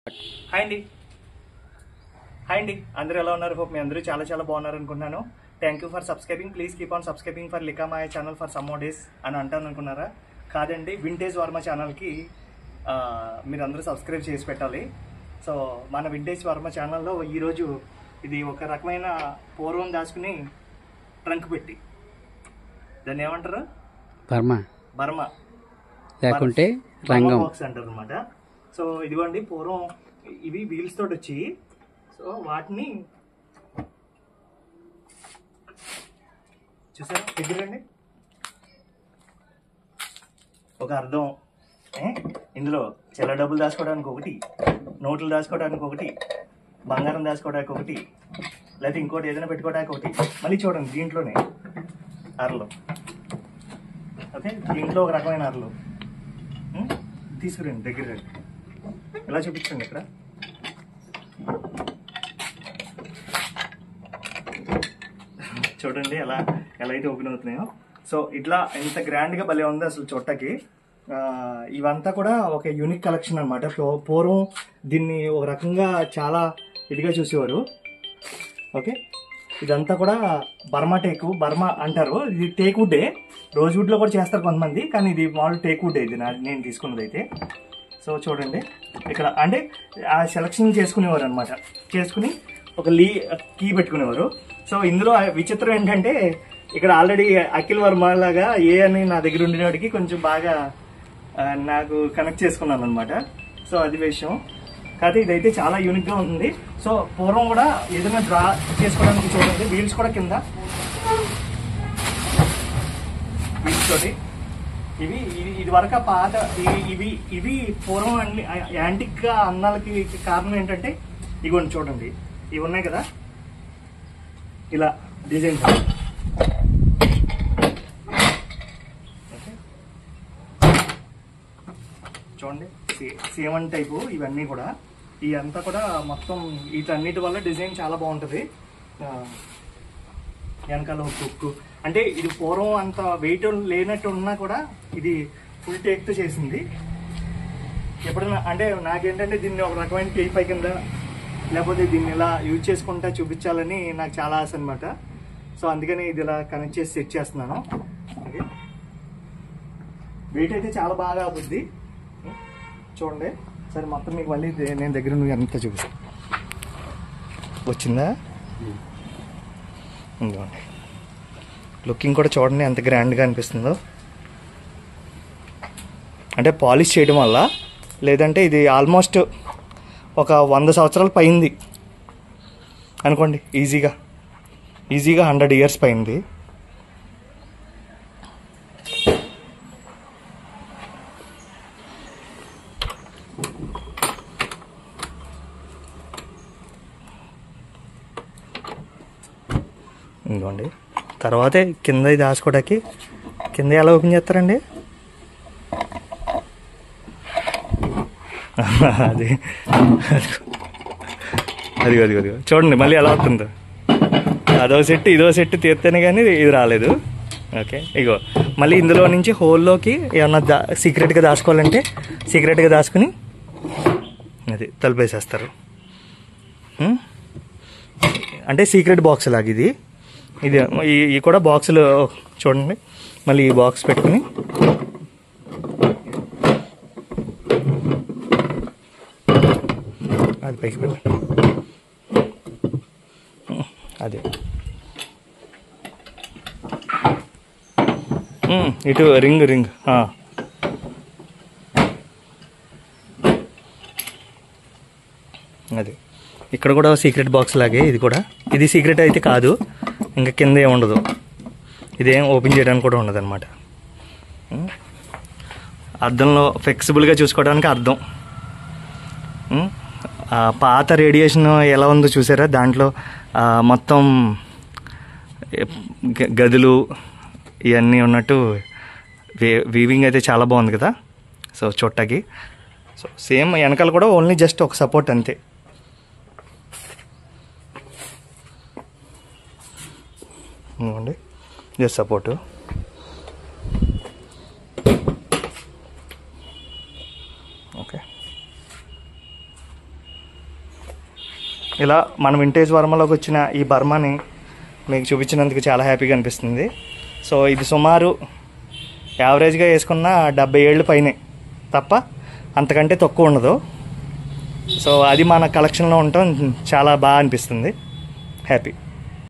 Hi అండి అందరూ ఎలా ఉన్నారు? హోప్ మీ అందరూ చాలా బాగున్నారు అనుకుంటున్నాను. Thank you for subscribing. Please keep on subscribing for లికా మాయ channel for some more days అని అంటాను అనుకున్నారా? కాదండి, వింటేజ్ వర్మ ఛానల్కి మీరు అందరూ సబ్స్క్రైబ్ చేసి పెట్టాలి. సో మన వింటేజ్ వర్మ ఛానల్లో ఈరోజు ఇది ఒక రకమైన పూర్వం దాచుకుని ట్రంక్ పెట్టి దాన్ని ఏమంటారు? బర్మా లేకుంటే రంగం బాక్స్ అంటారు అనమాట. సో ఇదిగోండి, పూర్వం ఇవి వీల్స్ తోటి వచ్చి, సో వాటిని చూసారా దగ్గరండి, ఒక అర్థం. ఇందులో చిల్ల డబ్బులు దాచుకోవడానికి ఒకటి, నోట్లు దాచుకోవడానికి ఒకటి, బంగారం దాచుకోవడానికి ఒకటి, లేకపోతే ఇంకోటి ఏదైనా పెట్టుకోవడానికి ఒకటి. మళ్ళీ చూడండి దీంట్లోనే అరలు. ఓకే, దీంట్లో ఒక రకమైన అరలు తీసుకురండి దగ్గర రండి. ఎలా చూపించండి ఇక్కడ. చూడండి ఎలా అయితే ఓపెన్ అవుతున్నాయో. సో ఇట్లా ఎంత గ్రాండ్గా భలే ఉంది అసలు చూడటానికి. ఇవంతా కూడా ఒక యూనిక్ కలెక్షన్ అనమాట. పూర్వం దీన్ని ఒక రకంగా చాలా ఇదిగా చూసేవారు. ఓకే, ఇదంతా కూడా బర్మా అంటారు. ఇది టేక్వుడ్డే, రోజ్వుడ్లో కూడా చేస్తారు కొంతమంది, కానీ ఇది మామూలు టేక్వుడ్. ఇది నేను తీసుకున్నది అయితే. సో చూడండి ఇక్కడ, అంటే ఆ సెలక్షన్ చేసుకునేవారు అనమాట. చేసుకుని ఒక కీ పెట్టుకునేవారు. సో ఇందులో విచిత్రం ఏంటంటే, ఇక్కడ ఆల్రెడీ అఖిల్ వర్మ లాగా అని నా దగ్గర ఉండేవాడికి కొంచెం బాగా నాకు కనెక్ట్ చేసుకున్నాను అనమాట. సో అది విషయం. కాకపోతే ఇదైతే చాలా యూనిక్ గా ఉంది. సో పూర్వం కూడా ఏదైనా డ్రా చేసుకోవడానికి చూడండి, వీల్స్ కూడా కింద వీల్స్ తోటి. ఇది వరకు పాత ఇవి పూర్వం అన్ని యాంటిక్ గా అన్నాలకి కారణం ఏంటంటే, ఇగోండి చూడండి, ఇవి ఉన్నాయి కదా ఇలా డిజైన్. చూడండి సేవన్ టైపు ఇవన్నీ కూడా. ఇదంతా కూడా మొత్తం వీటన్నిటి వల్ల డిజైన్ చాలా బాగుంటుంది. వెనకాల కుక్కు అంటే ఇది పూర్వం అంత వెయిట్ లేనట్టు ఉన్నా కూడా ఇది ఫుల్ టేక్తో చేసింది. ఎప్పుడైనా అంటే నాకేంటంటే దీన్ని ఒక రకమైన పై కింద లేకపోతే దీన్ని ఇలా యూజ్ చేసుకుంటా చూపించాలని నాకు చాలా ఆశ అనమాట. సో అందుకని ఇది ఇలా కనెక్ట్ చేసి సెట్ చేస్తున్నాను. ఓకే, వెయిట్ అయితే చాలా బాగా అవుతుంది. చూడండి సరే, మొత్తం మీకు మళ్ళీ నేను దగ్గర నువ్వు ఎంత చూపిస్తాను. వచ్చిందా? ఇంకోండి, లుకింగ్ కూడా చూడండి ఎంత గ్రాండ్గా అనిపిస్తుందో. అంటే పాలిష్ చేయడం వల్ల, లేదంటే ఇది ఆల్మోస్ట్ ఒక 100 సంవత్సరాలు పైంది అనుకోండి. ఈజీగా 100 ఇయర్స్ పైంది. ఇంకోండి, తర్వాతే కింద ఇది దాచుకోవడానికి కింద ఎలా ఓపెన్ చేస్తారండి? అది చూడండి మళ్ళీ ఎలా అవుతుందో. అదో సెట్ ఇదో సెట్ తీస్తేనే కానీ ఇది రాలేదు. ఓకే, ఇగో మళ్ళీ ఇందులో నుంచి హోల్లోకి ఏమన్నా సీక్రెట్గా దాచుకోవాలంటే సీక్రెట్గా దాచుకుని అది తలుపేసేస్తారు. అంటే సీక్రెట్ బాక్స్ లాగా ఇది కూడా బాక్సులు చూడండి. మళ్ళీ ఈ బాక్స్ పెట్టుకుని అది పైకి పెట్టండి. అదే ఇటు రింగ్ అది ఇక్కడ కూడా సీక్రెట్ బాక్స్ లాగే ఇది సీక్రెట్ అయితే కాదు. ఇంకా కింద ఏమి ఉండదు, ఇదేం ఓపెన్ చేయడానికి కూడా ఉండదు అనమాట. అద్దంలో ఫ్లెక్సిబుల్గా చూసుకోవడానికి అద్దం. పాత రేడియేషన్ ఎలా ఉందో చూసారా? దాంట్లో మొత్తం గదులు ఇవన్నీ ఉన్నట్టు వీవింగ్ అయితే చాలా బాగుంది కదా. సో చూడటానికి సో సేమ్ వెనకాల కూడా ఓన్లీ జస్ట్ ఒక సపోర్ట్ అంతే. Just support. ఓకే, ఇలా మన వింటేజ్ వర్మలోకి వచ్చిన ఈ బర్మాని మీకు చూపించినందుకు చాలా హ్యాపీగా అనిపిస్తుంది. సో ఇది సుమారు యావరేజ్గా వేసుకున్న 70 ఏళ్ళు పైనే తప్ప అంతకంటే తక్కువ ఉండదు. సో అది మన కలెక్షన్లో ఉండటం చాలా బాగా అనిపిస్తుంది. హ్యాపీ.